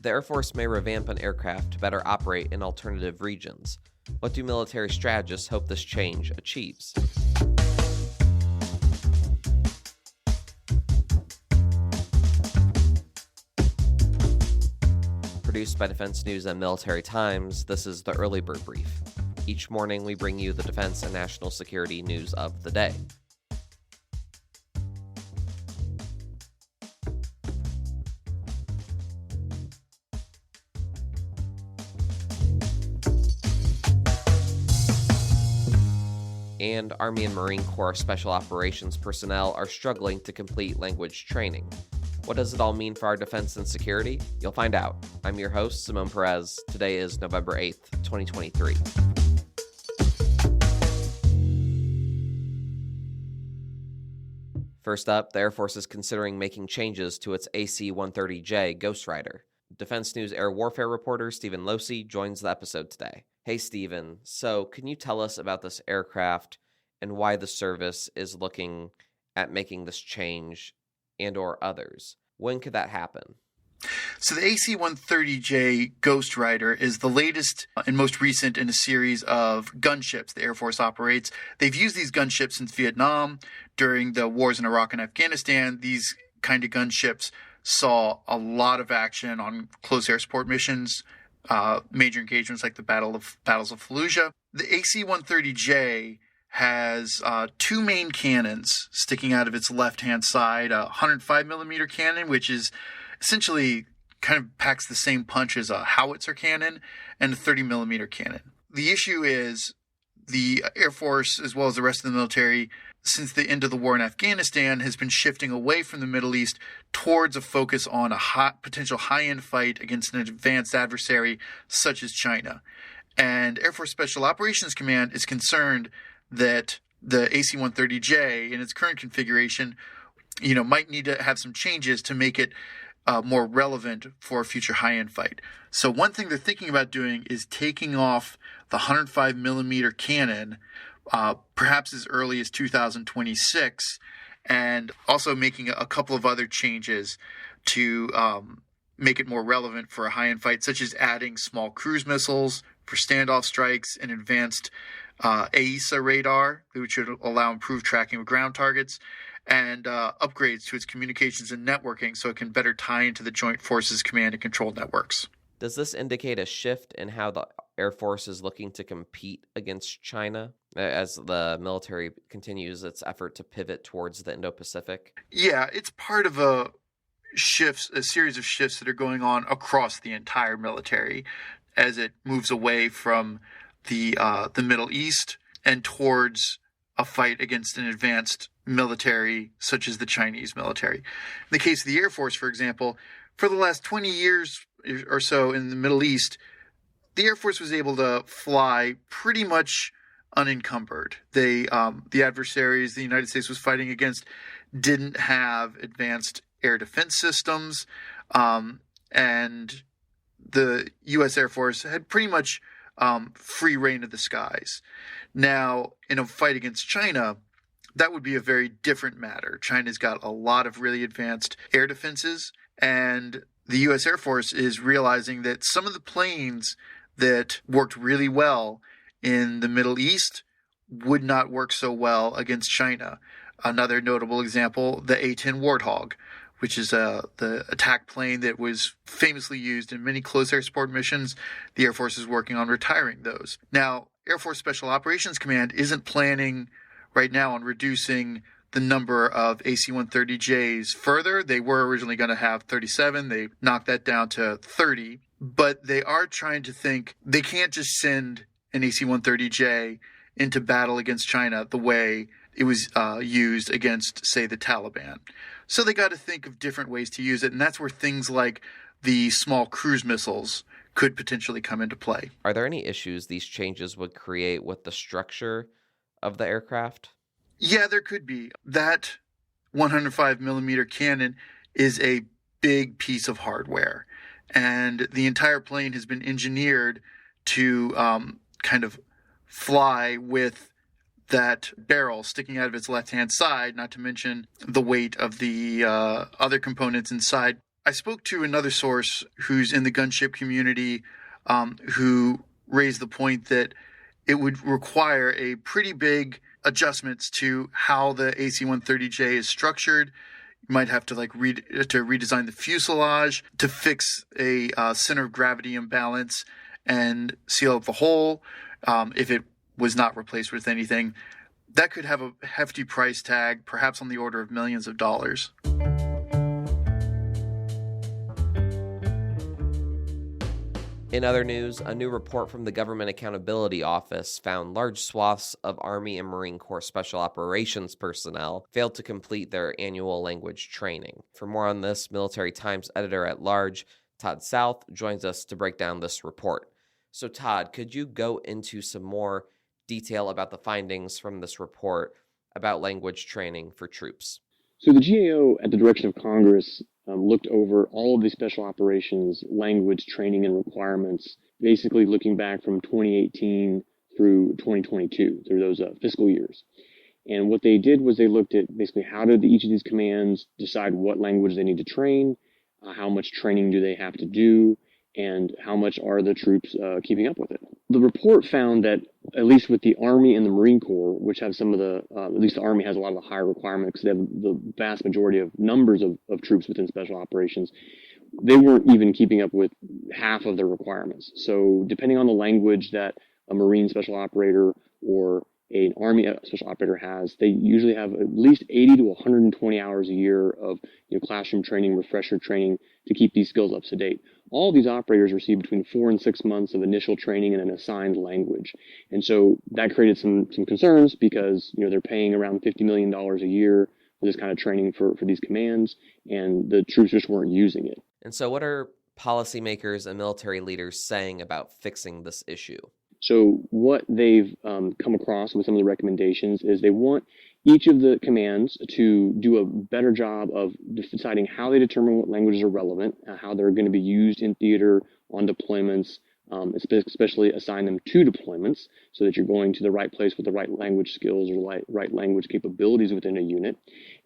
The Air Force may revamp an aircraft to better operate in alternative regions. What do military strategists hope this change achieves? Produced by Defense News and Military Times, this is the Early Bird Brief. Each morning we bring you the defense and national security news of the day. And Army and Marine Corps Special Operations personnel are struggling to complete language training. What does it all mean for our defense and security? You'll find out. I'm your host, Simone Perez. Today is November 8th, 2023. First up, the Air Force is considering making changes to its AC-130J Ghostrider. Defense News air warfare reporter Stephen Losey joins the episode today. Hey, Stephen. So, can you tell us about this aircraft and why the service is looking at making this change and or others? When could that happen? So the AC-130J Ghostrider is the latest and most recent in a series of gunships the Air Force operates. They've used these gunships since Vietnam. During the wars in Iraq and Afghanistan, these kind of gunships saw a lot of action on close air support missions, major engagements like the battles of Fallujah. The AC-130J has two main cannons sticking out of its left-hand side, a 105 millimeter cannon, which is essentially kind of packs the same punch as a howitzer cannon, and a 30 millimeter cannon. The issue is the Air Force, as well as the rest of the military, since the end of the war in Afghanistan, has been shifting away from the Middle East towards a focus on a potential high-end fight against an advanced adversary such as China. And Air Force Special Operations Command is concerned that the AC-130J in its current configuration, might need to have some changes to make it more relevant for a future high-end fight. So one thing they're thinking about doing is taking off the 105 millimeter cannon, perhaps as early as 2026, and also making a couple of other changes to make it more relevant for a high-end fight, such as adding small cruise missiles for standoff strikes and advanced AESA radar, which would allow improved tracking of ground targets, and upgrades to its communications and networking so it can better tie into the Joint Forces Command and Control networks. Does this indicate a shift in how the Air Force is looking to compete against China as the military continues its effort to pivot towards the Indo-Pacific? Yeah, it's part of a series of shifts that are going on across the entire military as it moves away from the Middle East and towards a fight against an advanced military such as the Chinese military. In the case of the Air Force, for example, for the last 20 years or so in the Middle East, the Air Force was able to fly pretty much unencumbered. The adversaries the United States was fighting against didn't have advanced air defense systems, and the U.S. Air Force had pretty much free reign of the skies. Now, in a fight against China, that would be a very different matter. China's got a lot of really advanced air defenses, and the U.S. Air Force is realizing that some of the planes that worked really well in the Middle East would not work so well against China. Another notable example, the A-10 Warthog, which is the attack plane that was famously used in many close air support missions. The Air Force is working on retiring those. Now, Air Force Special Operations Command isn't planning right now on reducing the number of AC-130Js further. They were originally going to have 37. They knocked that down to 30. But they are trying to think they can't just send an AC-130J into battle against China the way it was used against, say, the Taliban. So they got to think of different ways to use it, and that's where things like the small cruise missiles could potentially come into play. Are there any issues these changes would create with the structure of the aircraft? Yeah, there could be. That 105 millimeter cannon is a big piece of hardware, and the entire plane has been engineered to kind of fly with that barrel sticking out of its left-hand side, not to mention the weight of the other components inside. I spoke to another source who's in the gunship community, who raised the point that it would require a pretty big adjustments to how the AC-130J is structured. You might have to redesign the fuselage to fix a center of gravity imbalance and seal up the hole if it was not replaced with anything. That could have a hefty price tag, perhaps on the order of millions of dollars. In other news, a new report from the Government Accountability Office found large swaths of Army and Marine Corps Special Operations personnel failed to complete their annual language training. For more on this, Military Times editor-at-large Todd South joins us to break down this report. So Todd, could you go into some more detail about the findings from this report about language training for troops? So the GAO, at the direction of Congress, looked over all of the special operations language training and requirements, basically looking back from 2018 through 2022, through those fiscal years. And what they did was they looked at basically how did each of these commands decide what language they need to train, how much training do they have to do, and how much are the troops keeping up with it. The report found that, at least with the Army and the Marine Corps, which have some of the, at least the Army has a lot of the higher requirements because they have the vast majority of numbers of troops within special operations, they weren't even keeping up with half of their requirements. So depending on the language that a Marine special operator or an Army special operator has, they usually have at least 80 to 120 hours a year of classroom training, refresher training to keep these skills up to date. All of these operators receive between 4 and 6 months of initial training in an assigned language. And so that created some concerns because they're paying around $50 million a year for this kind of training for these commands, and the troops just weren't using it. And so what are policymakers and military leaders saying about fixing this issue? So what they've come across with some of the recommendations is they want each of the commands to do a better job of deciding how they determine what languages are relevant, how they're going to be used in theater, on deployments, especially assign them to deployments so that you're going to the right place with the right language skills or right language capabilities within a unit.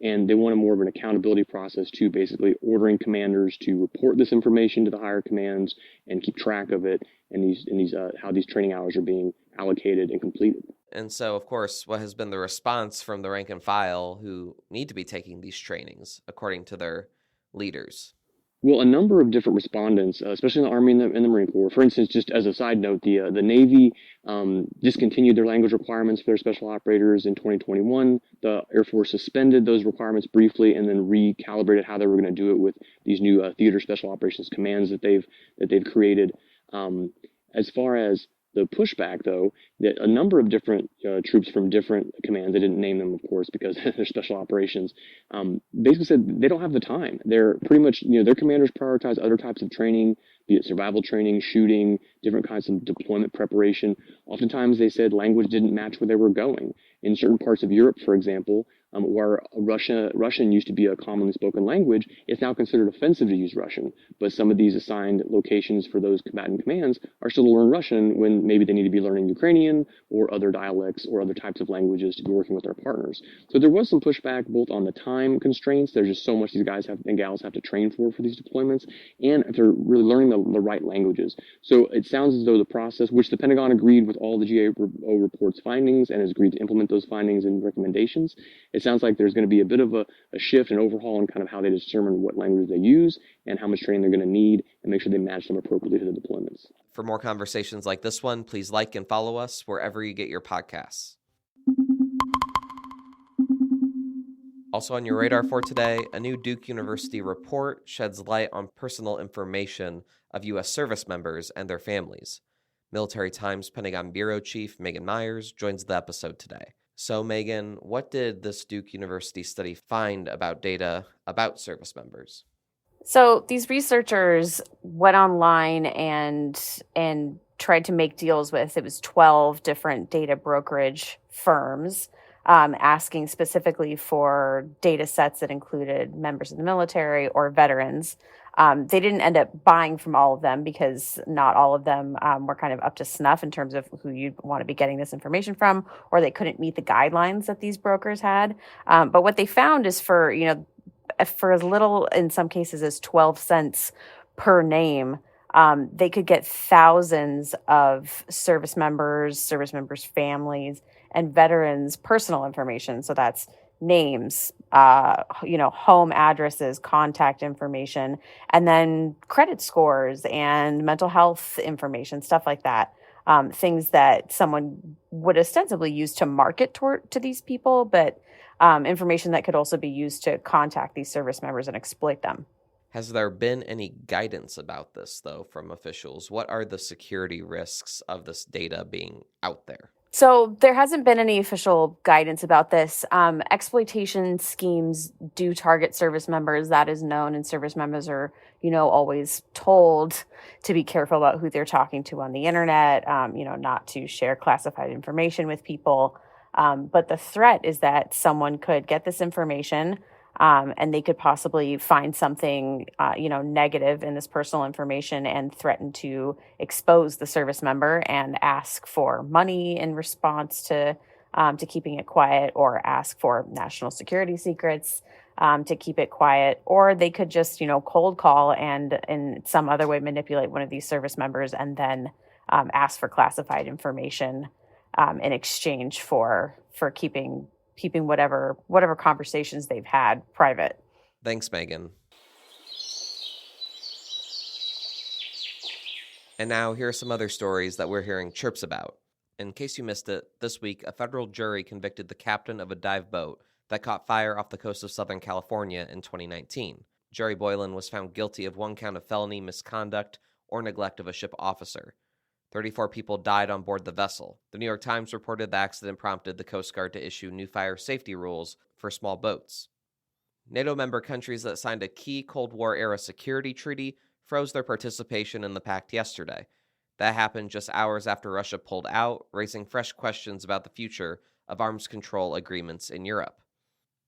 And they want a more of an accountability process too, basically ordering commanders to report this information to the higher commands and keep track of it and how these training hours are being allocated and completed. And so, of course, what has been the response from the rank and file who need to be taking these trainings, according to their leaders? Well, a number of different respondents, especially in the Army and the Marine Corps. For instance, just as a side note, the Navy discontinued their language requirements for their special operators in 2021. The Air Force suspended those requirements briefly and then recalibrated how they were going to do it with these new theater special operations commands that they've created. As far as the pushback, though, that a number of different troops from different commands, they didn't name them, of course, because they're special operations, basically said they don't have the time. They're pretty much, their commanders prioritize other types of training, be it survival training, shooting, different kinds of deployment preparation. Oftentimes, they said language didn't match where they were going. In certain parts of Europe, for example, where Russian used to be a commonly spoken language, it's now considered offensive to use Russian. But some of these assigned locations for those combatant commands are still to learn Russian when maybe they need to be learning Ukrainian or other dialects or other types of languages to be working with their partners. So there was some pushback both on the time constraints. There's just so much these guys and gals have to train for these deployments, and if they're really learning the right languages. So it sounds as though the process, which the Pentagon agreed with all the GAO report's findings and has agreed to implement those findings and recommendations, it sounds like there's going to be a bit of a shift and overhaul in kind of how they determine what languages they use and how much training they're going to need and make sure they match them appropriately to the deployments. For more conversations like this one, please like and follow us wherever you get your podcasts. Also on your radar for today, a new Duke University report sheds light on personal information of U.S. service members and their families. Military Times Pentagon Bureau Chief Megan Myers joins the episode today. So, Megan, what did this Duke University study find about data about service members? So these researchers went online and tried to make deals with, it was 12 different data brokerage firms, asking specifically for data sets that included members of the military or veterans. They didn't end up buying from all of them because not all of them were kind of up to snuff in terms of who you'd want to be getting this information from, or they couldn't meet the guidelines that these brokers had. But what they found is for, for as little, in some cases, as 12 cents per name, they could get thousands of service members' families, and veterans' personal information. So that's names, home addresses, contact information, and then credit scores and mental health information, stuff like that. Things that someone would ostensibly use to market to these people, but information that could also be used to contact these service members and exploit them. Has there been any guidance about this, though, from officials? What are the security risks of this data being out there? So there hasn't been any official guidance about this. Exploitation schemes do target service members. That is known, and service members are, always told to be careful about who they're talking to on the internet, not to share classified information with people. But the threat is that someone could get this information, and they could possibly find something, negative in this personal information and threaten to expose the service member and ask for money in response to keeping it quiet, or ask for national security secrets to keep it quiet. Or they could just, cold call and in some other way manipulate one of these service members and then ask for classified information in exchange for keeping whatever conversations they've had private. Thanks, Megan. And now here are some other stories that we're hearing chirps about. In case you missed it, this week a federal jury convicted the captain of a dive boat that caught fire off the coast of Southern California in 2019. Jerry Boylan was found guilty of one count of felony misconduct or neglect of a ship officer. 34 people died on board the vessel. The New York Times reported the accident prompted the Coast Guard to issue new fire safety rules for small boats. NATO member countries that signed a key Cold War-era security treaty froze their participation in the pact yesterday. That happened just hours after Russia pulled out, raising fresh questions about the future of arms control agreements in Europe.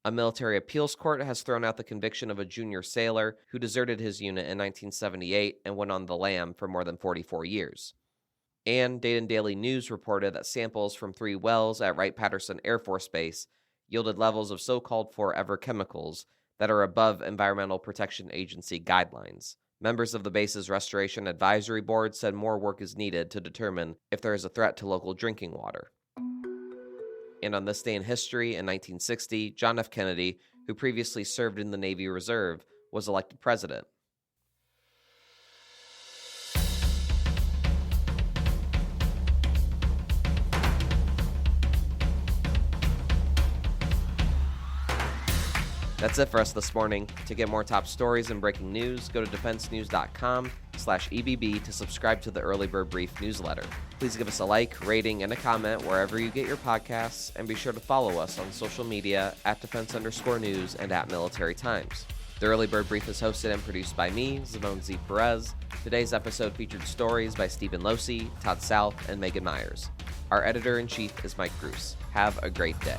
A military appeals court has thrown out the conviction of a junior sailor who deserted his unit in 1978 and went on the lam for more than 44 years. And Dayton Daily News reported that samples from 3 wells at Wright-Patterson Air Force Base yielded levels of so-called forever chemicals that are above Environmental Protection Agency guidelines. Members of the base's Restoration Advisory Board said more work is needed to determine if there is a threat to local drinking water. And on this day in history, in 1960, John F. Kennedy, who previously served in the Navy Reserve, was elected president. That's it for us this morning. To get more top stories and breaking news, go to defensenews.com/EBB to subscribe to the Early Bird Brief newsletter. Please give us a like, rating, and a comment wherever you get your podcasts, and be sure to follow us on social media @defense_news and @Military Times. The Early Bird Brief is hosted and produced by me, Zimone Z. Perez. Today's episode featured stories by Stephen Losey, Todd South, and Megan Myers. Our editor-in-chief is Mike Bruce. Have a great day.